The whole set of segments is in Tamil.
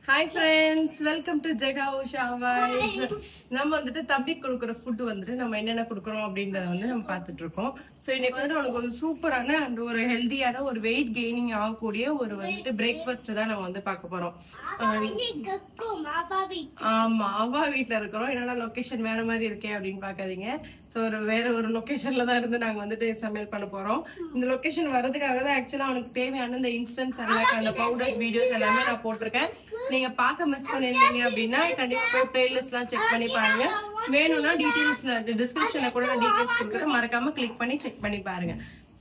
Hi friends, welcome to Jega Usha Vibes. நம்ம வந்துட்டு தம்பிக்கு கொடுக்குற ஃபுட் வந்துட்டு நம்ம என்னென்ன கொடுக்குறோம் அப்படின்றத வந்து நம்ம பார்த்துட்டு இருக்கோம். ஸோ இன்னைக்கு வந்து அவனுக்கு ஒரு சூப்பரான அந்த ஒரு ஹெல்தியான ஒரு வெயிட் கெய்னிங் ஆகக்கூடிய ஒரு வந்துட்டு பிரேக்ஃபாஸ்ட் தான் நம்ம வந்து பார்க்க போறோம். ஆமா, அவா வீட்டுல இருக்கிறோம். என்னடா லொகேஷன் வேற மாதிரி இருக்கே அப்படின்னு பாக்காதீங்க. ஸோ வேற ஒரு லொகேஷன்ல தான் இருந்து நாங்க வந்துட்டு சமையல் பண்ண போறோம். இந்த லொகேஷன் வர்றதுக்காக தான் ஆக்சுவலா அவனுக்கு தேவையான இந்த இன்ஸ்டன்ட் சர்லாக் அந்த பவுடர்ஸ் வீடியோஸ் எல்லாமே நான் போட்டிருக்கேன். நீங்க பார்க்க மிஸ் பண்ணிருந்தீங்க அப்படின்னா கண்டிப்பா போய் பிளேலிஸ்ட் எல்லாம் செக் பண்ணி பாருங்க. வேணும்னா டீடைல்ஸ்ல டிஸ்கிரிப்ஷன்ல கூட நான் டீடைல்ஸ் கொடுக்குறேன், மறக்காம கிளிக் பண்ணி செக் பண்ணி பாருங்க.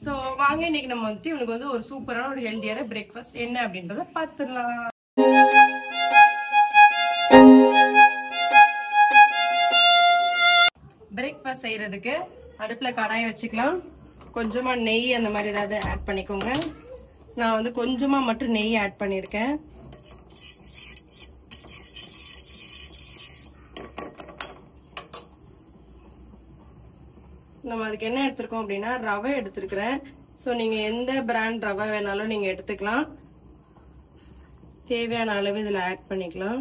சோ வாங்க, இன்னைக்கு நம்ம வந்துட்டு இவனுக்கு வந்து ஒரு சூப்பரான ஒரு ஹெல்தியான பிரேக்ஃபாஸ்ட் என்ன அப்படின்றத பாத்துடலாம். பிரேக்ஃபாஸ்ட் செய்யறதுக்கு அடுப்புல கடாயை வச்சுக்கலாம். கொஞ்சமா நெய் அந்த மாதிரி ஏதாவது ஆட் பண்ணிக்கோங்க. நான் வந்து கொஞ்சமா மட்டும் நெய் ஆட் பண்ணிருக்கேன். நம்ம அதுக்கு என்ன எடுத்திருக்கோம் அப்படின்னா ரவை எடுத்திருக்கிறேன். ஸோ நீங்க எந்த பிராண்ட் ரவை வேணாலும் நீங்க எடுத்துக்கலாம். தேவையான அளவு இதுல ஆட் பண்ணிக்கலாம்.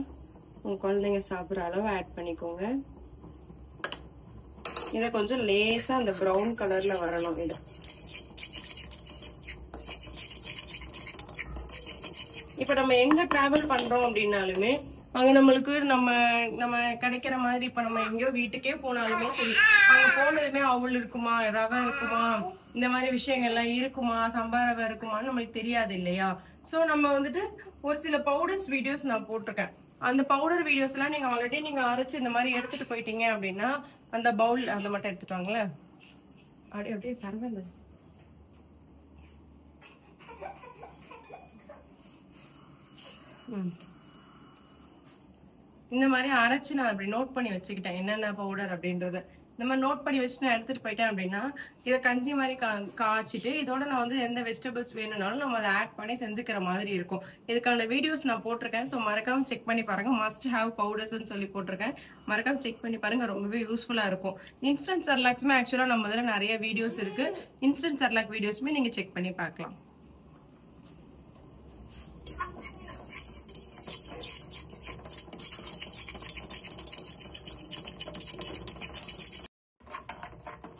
உங்க குழந்தைங்க சாப்பிட்ற அளவு ஆட் பண்ணிக்கோங்க. இதை கொஞ்சம் லேசா அந்த ப்ரௌன் கலர்ல வரணும். இது இப்ப நம்ம எங்க டிராவல் பண்றோம் அப்படின்னாலுமே அங்க நம்மளுக்கு நம்ம கிடைக்கிற மாதிரி இப்ப நம்ம எங்கேயோ வீட்டுக்கே போனாலுமே சரி, அங்க போனதுமே அவள் இருக்குமா, ரவை இருக்குமா, இந்த மாதிரி விஷயங்கள்லாம் இருக்குமா, சம்பா ரவை இருக்குமான்னு நம்மளுக்கு தெரியாது இல்லையா. சோ நம்ம வந்துட்டு ஒரு சில பவுடர்ஸ் வீடியோஸ் நான் போட்டிருக்கேன். அந்த பவுடர் வீடியோஸ் எல்லாம் நீங்க ஆல்ரெடி நீங்க அரைச்சு இந்த மாதிரி எடுத்துட்டு போயிட்டீங்க அப்படின்னா அந்த பவுல் அதை மட்டும் எடுத்துட்டு வாங்களே. அப்படியே அப்படியே பரவாயில்ல. இந்த மாதிரி அரைச்சு நான் அப்படி நோட் பண்ணி வச்சுக்கிட்டேன் என்னென்ன பவுடர் அப்படின்றத. இந்த மாதிரி நோட் பண்ணி வச்சு நான் எடுத்துட்டு போயிட்டேன் அப்படின்னா இதை கஞ்சி மாதிரி காய்ச்சிட்டு இதோட நான் வந்து எந்த வெஜிடபிள்ஸ் வேணும்னாலும் நம்ம அதை ஆட் பண்ணி செஞ்சுக்கிற மாதிரி இருக்கும். இதுக்கான வீடியோஸ் நான் போட்டிருக்கேன். ஸோ மறக்காம செக் பண்ணி பாருங்க. மஸ்ட் ஹேவ் பவுடர்ஸ்ன்னு சொல்லி போட்டிருக்கேன். மறக்காம செக் பண்ணி பாருங்க, ரொம்பவே யூஸ்ஃபுல்லா இருக்கும். இன்ஸ்டன்ட் சர்லாக்ஸ்மே ஆக்சுவலா நம்ம இதில் நிறைய வீடியோஸ் இருக்கு. இன்ஸ்டன்ட் சர்லாக் வீடியோஸ்மே நீங்க செக் பண்ணி பார்க்கலாம்.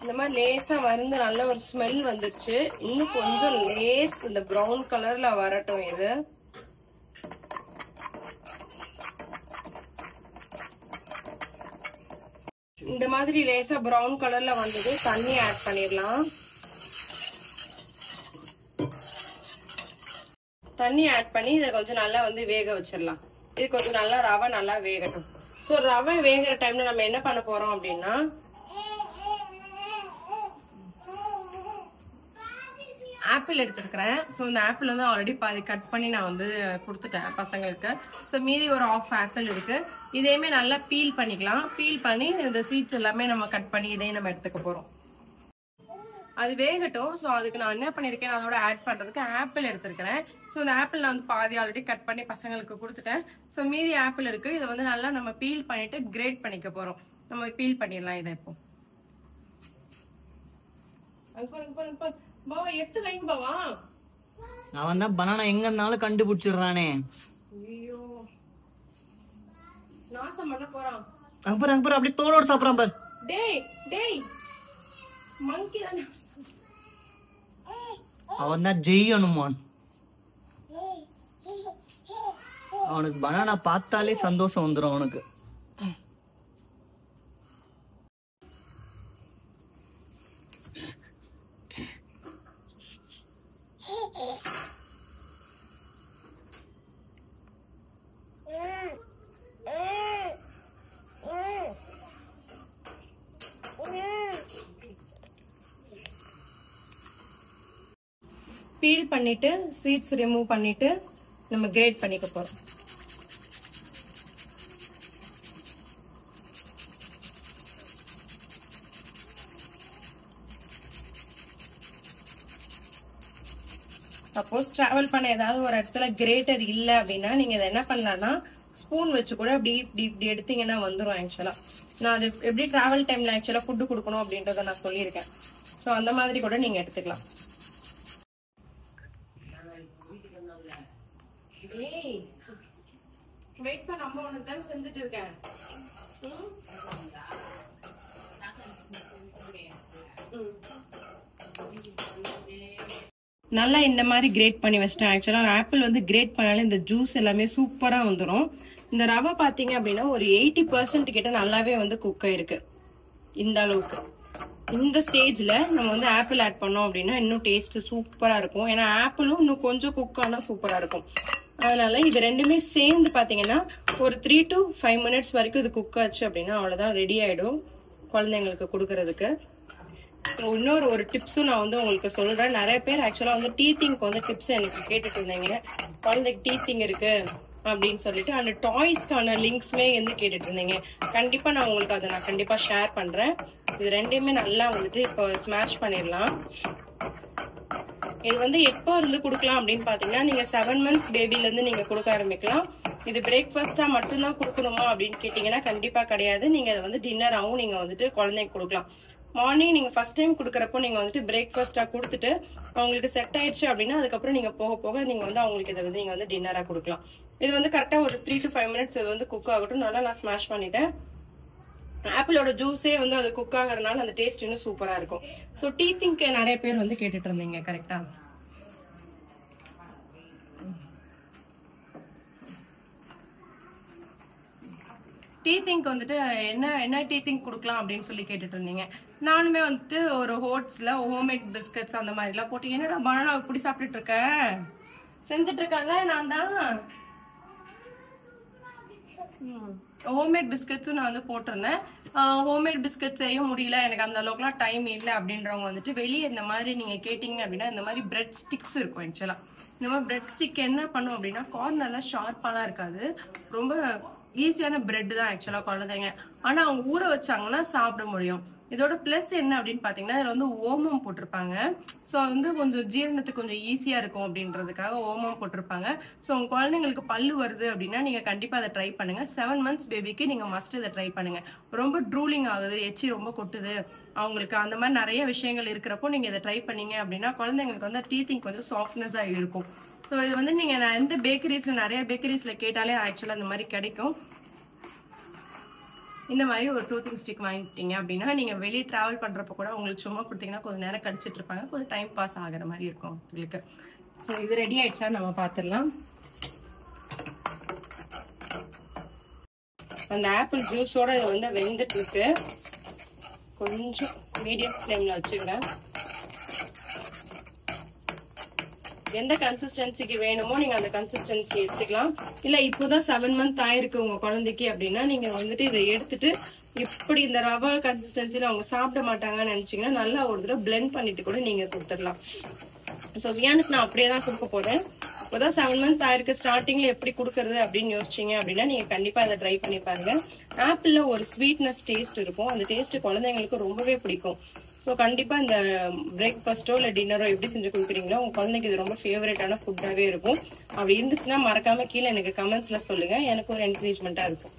இந்த மாதிரி லேசா வந்து நல்ல ஒரு ஸ்மெல் வந்துருச்சு. இன்னும் கொஞ்சம் லேஸ் இந்த ப்ரௌன் கலர்ல வரட்டும். இது இந்த மாதிரி லேசா ப்ரௌன் கலர்ல வந்தது. தண்ணி ஆட் பண்ணிடலாம். தண்ணி ஆட் பண்ணி இதை கொஞ்சம் நல்லா வந்து வேக வச்சிடலாம். இது கொஞ்சம் நல்லா ரவை நல்லா வேகட்டும். ஸோ ரவை வேகிற டைம்ல நம்ம என்ன பண்ண போறோம் அப்படின்னா ஆப்பிள் எடுத்துருக்கிறேன். ஸோ இந்த ஆப்பிள் வந்து ஆல்ரெடி பாதி கட் பண்ணி நான் வந்து கொடுத்துட்டேன் பசங்களுக்கு. ஸோ மீதி ஒரு ஆஃப் ஆப்பிள் இருக்கு. இதையுமே நல்லா பீல் பண்ணிக்கலாம். பீல் பண்ணி இந்த சீட்ஸ் எல்லாமே நம்ம கட் பண்ணி இதையும் நம்ம எடுத்துக்க போறோம். அது வேகட்டும். ஸோ அதுக்கு நான் என்ன பண்ணிருக்கேன், அதோட ஆட் பண்றதுக்கு ஆப்பிள் எடுத்திருக்கிறேன். ஸோ இந்த ஆப்பிள் நான் வந்து பாதி ஆல்ரெடி கட் பண்ணி பசங்களுக்கு கொடுத்துட்டேன். ஸோ மீதி ஆப்பிள் இருக்கு. இதை வந்து நல்லா நம்ம பீல் பண்ணிட்டு கிரேட் பண்ணிக்க போறோம். நம்ம பீல் பண்ணிடலாம் இதை. இப்போ பாவா எடுத்து வைங்க பாவா. அவன் தான் பனானா எங்க இருந்தாலும் கண்டுபிடிச்சிடுறானே. ஐயோ, நாசம் பண்ண போறான். அப்புறம் அப்படியே தோலோட சாப்பிடுறான் பாரு. டேய் டேய், மங்கி தானே. அவன் தான் ஜெயிக்கணுமான். அவனுக்கு பனானா பார்த்தாலே சந்தோஷம் வந்துடும் அவனுக்கு. பீல் பண்ணிட்டு சீட்ஸ் ரிமூவ் பண்ணிட்டு நம்ம கிரேட் பண்ணிக்க போறோம். சப்போஸ் டிராவல் பண்ண ஏதாவது ஒரு இடத்துல கிரேட்டர் இல்ல அப்படின்னா நீங்க இதை என்ன பண்ணலாம்னா ஸ்பூன் வச்சு கூட அப்படி இப்படி எடுத்தீங்கன்னா வந்துடும். ஆக்சுவலா நான் அது எப்படி டிராவல் டைம்ல ஆக்சுவலா ஃபுட்டு கொடுக்கணும் அப்படின்றத நான் சொல்லியிருக்கேன். ஸோ அந்த மாதிரி கூட நீங்க எடுத்துக்கலாம். வெயிட் பண்ண அம்மா உனக்கு தான் செஞ்சுட்டு இருக்கேன். நல்லா இந்த மாதிரி கிரேட் பண்ணி வச்சிட்டேன். ஆக்சுவலா ஆப்பிள் வந்து கிரேட் பண்ணாலே இந்த ஜூஸ் எல்லாமே சூப்பரா வந்துடும். இந்த ரவை பாத்தீங்க அப்படின்னா ஒரு 80% கிட்ட நல்லாவே வந்து குக் ஆயிருக்கு. இந்த அளவுக்கு இந்த ஸ்டேஜ்ல நம்ம வந்து ஆப்பிள் ஆட் பண்ணோம் அப்படின்னா இன்னும் டேஸ்ட் சூப்பரா இருக்கும். ஏன்னா ஆப்பிளும் இன்னும் கொஞ்சம் குக் ஆனா சூப்பரா இருக்கும். அதனால இது ரெண்டுமே சேர்ந்து பாத்தீங்கன்னா ஒரு 3 to 5 minutes வரைக்கும் இது குக் ஆச்சு அப்படின்னா அவ்வளவுதான், ரெடி ஆயிடும் குழந்தைங்களுக்கு கொடுக்கறதுக்கு. இன்னொரு ஒரு டிப்ஸும் நான் வந்து உங்களுக்கு சொல்றேன். நிறைய பேர் ஆக்சுவலா வந்து டீத்திங்க்கு வந்து டிப்ஸ் எனக்கு கேட்டுட்டு இருந்தீங்க. குழந்தைக்கு டீத்திங் இருக்கு அப்படின்னு சொல்லிட்டு அந்த டாய்ஸ்க்கான லிங்க்ஸ்மே வந்து கேட்டுட்டு இருந்தீங்க. கண்டிப்பா நான் உங்களுக்கு அதை நான் கண்டிப்பா ஷேர் பண்றேன். இது ரெண்டையுமே நல்லா வந்துட்டு இப்போ ஸ்மாஷ் பண்ணிடலாம். இது வந்து எப்போ இருந்து கொடுக்கலாம் அப்படின்னு பாத்தீங்கன்னா நீங்க 7 months பேபில இருந்து நீங்க கொடுக்க ஆரம்பிக்கலாம். இது பிரேக்ஃபாஸ்டா மட்டும்தான் கொடுக்கணுமா அப்படின்னு கேட்டீங்கன்னா கண்டிப்பா கிடையாது. நீங்க அதை வந்து டின்னராகவும் நீங்க வந்துட்டு குழந்தைக்கு கொடுக்கலாம். மார்னிங் நீங்க ஃபர்ஸ்ட் டைம் கொடுக்கறப்போ நீங்க வந்துட்டு பிரேக்ஃபாஸ்டா கொடுத்துட்டு அவங்களுக்கு செட் ஆயிடுச்சு அப்படின்னா அதுக்கப்புறம் நீங்க போக போக நீங்க வந்து அவங்களுக்கு இதை வந்து நீங்க வந்து டின்னரா கொடுக்கலாம். இது வந்து கரெக்டா ஒரு 3 to 5 minutes இது வந்து குக் ஆகட்டும். நல்லா நான் ஸ்மாஷ் பண்ணிட்டேன். ஆப்பிளோட ஜூஸே வந்து அது குக் ஆகிறதுனால அந்த டேஸ்ட் இன்னும் சூப்பரா இருக்கும். ஸோ டீத்திங்க்கு நிறைய பேர் வந்து கேட்டுட்டு இருந்தீங்க. கரெக்டா டீத்திங்க்கு வந்துட்டு என்ன டீத்திங் கொடுக்கலாம் அப்படின்னு சொல்லி கேட்டுட்டு இருந்தீங்க. நானுமே வந்துட்டு ஒரு ஹோட்ஸ்ல ஹோம்மேட் பிஸ்கட்ஸ் அந்த மாதிரி எல்லாம் போட்டு என்னடா பனானா இப்படி சாப்பிட்டுட்டு இருக்க செஞ்சுட்டு இருக்கேன்ல நான் தான். ஹோம்மேட் பிஸ்கட்ஸும் நான் வந்து போட்டிருந்தேன். ஹோம்மேட் பிஸ்கட் செய்ய முடியல, எனக்கு அந்த அளவுக்குலாம் டைம் இல்லை அப்படின்றவங்க வந்துட்டு வெளியே இந்த மாதிரி நீங்க கேட்டீங்க அப்படின்னா இந்த மாதிரி பிரெட் ஸ்டிக்ஸ் இருக்கும். ஆக்சுவலா இந்த மாதிரி பிரெட் ஸ்டிக் என்ன பண்ணும் அப்படின்னா கார்னர்லாம் ஷார்ப்பாலாம் இருக்காது, ரொம்ப ஈஸியான பிரெட் தான் ஆக்சுவலா குழந்தைங்க. ஆனா அவங்க ஊற வச்சாங்கன்னா சாப்பிட முடியும். இதோட பிளஸ் என்ன அப்படின்னு பாத்தீங்கன்னா இதுல வந்து ஓமம் போட்டிருப்பாங்க. ஸோ வந்து கொஞ்சம் ஜீரணத்துக்கு கொஞ்சம் ஈஸியா இருக்கும் அப்படின்றதுக்காக ஓமம் போட்டிருப்பாங்க. ஸோ உங்க குழந்தைங்களுக்கு பல்லு வருது அப்படின்னா நீங்க கண்டிப்பா அதை ட்ரை பண்ணுங்க. 7 months பேபிக்கு நீங்க மஸ்ட் இதை ட்ரை பண்ணுங்க. ரொம்ப ட்ரூலிங் ஆகுது, எச்சி ரொம்ப கொட்டுது அவங்களுக்கு, அந்த மாதிரி நிறைய விஷயங்கள் இருக்கிறப்போ நீங்க இதை ட்ரை பண்ணீங்க அப்படின்னா குழந்தைங்களுக்கு வந்து டீத்திங் கொஞ்சம் சாஃப்ட்னஸா இருக்கும். ஸோ இது வந்து நீங்க எந்த பேக்கரிஸ்ல நிறைய பேக்கரிஸ்ல கேட்டாலே ஆக்சுவலா இந்த மாதிரி கிடைக்கும். இந்த மாதிரி ஒரு டூத்திங் ஸ்டிக் வாங்கிட்டீங்க அப்படின்னா நீங்க வெளியே டிராவல் பண்றப்ப கூட உங்களுக்கு சும்மா கொடுத்தீங்கன்னா கொஞ்சம் நேரம் கடிச்சிட்டு இருப்பாங்க, கொஞ்சம் டைம் பாஸ் ஆகிற மாதிரி இருக்கும் உங்களுக்கு. ஸோ இது ரெடி ஆயிடுச்சா நம்ம பார்த்துடலாம். அந்த ஆப்பிள் ஜூஸோட இது வந்து வெந்துட்டு இருக்கு. கொஞ்சம் மீடியம் ஃப்ளேம்ல வச்சுக்கிறேன். எந்த கன்சிஸ்டன்சிக்கு வேணுமோ நீங்க அந்த கன்சிஸ்டன்சி எடுத்துக்கலாம். இல்ல இப்போதான் 7 months ஆயிருக்கு உங்க குழந்தைக்கு அப்படின்னா நீங்க வந்துட்டு இதை எடுத்துட்டு இப்படி இந்த ரவா கன்சிஸ்டன்சில அவங்க சாப்பிட மாட்டாங்கன்னு நினைச்சீங்கன்னா நல்லா ஒரு தடவை பிளெண்ட் பண்ணிட்டு கூட நீங்க கொடுத்துடலாம். ஸோ வியானுக்கு நான் அப்படியே தான் கொடுக்க போறேன். இப்போதான் 7 months ஆயிருக்கு, ஸ்டார்டிங்ல எப்படி கொடுக்கறது அப்படின்னு யோசிச்சீங்க அப்படின்னா நீங்க கண்டிப்பா அதை ட்ரை பண்ணி பாருங்க. ஆப்பிள்ல ஒரு ஸ்வீட்னஸ் டேஸ்ட் இருக்கும், அந்த டேஸ்ட் குழந்தைங்களுக்கு ரொம்பவே பிடிக்கும். ஸோ கண்டிப்பா இந்த பிரேக்ஃபாஸ்டோ இல்லை டின்னரோ எப்படி செஞ்சு கொடுக்குறீங்களோ உங்க குழந்தைக்கு இது ரொம்ப ஃபேவரட்டான ஃபுட்டாவே இருக்கும். அப்படி இருந்துச்சுன்னா மறக்காம கீழே எனக்கு கமெண்ட்ஸ்ல சொல்லுங்க, எனக்கு ஒரு என்கரேஜ்மெண்டா இருக்கும்.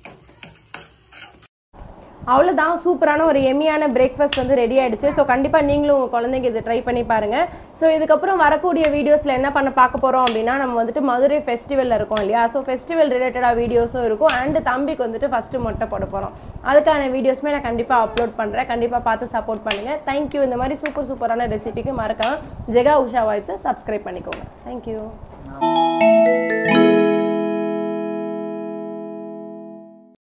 அவ்வளோதான், சூப்பரான ஒரு எம்மியான பிரேக்ஃபாஸ்ட் வந்து ரெடி ஆகிடுச்சு. ஸோ கண்டிப்பாக நீங்களும் உங்கள் குழந்தைங்க இதை ட்ரை பண்ணி பாருங்கள். ஸோ இதுக்கப்புறம் வரக்கூடிய வீடியோஸில் என்ன பண்ண பார்க்க போகிறோம் அப்படின்னா நம்ம வந்துட்டு மதுரை ஃபெஸ்டிவலில் இருக்கோம் இல்லையா, ஸோ ஃபெஸ்டிவல் ரிலேட்டடாக வீடியோஸும் இருக்கும். அண்ட் தம்பிக்கு வந்துட்டு ஃபஸ்ட்டு மொட்டை போட போகிறோம், அதுக்கான வீடியோஸுமே நான் கண்டிப்பாக அப்லோட் பண்ணுறேன். கண்டிப்பாக பார்த்து சப்போர்ட் பண்ணுங்கள். தேங்க்யூ. இந்த மாதிரி சூப்பரான ரெசிபிக்கு மறக்காம ஜெகா உஷா வைப்ஸை சப்ஸ்கிரைப் பண்ணிக்கோங்க. தேங்க்யூ.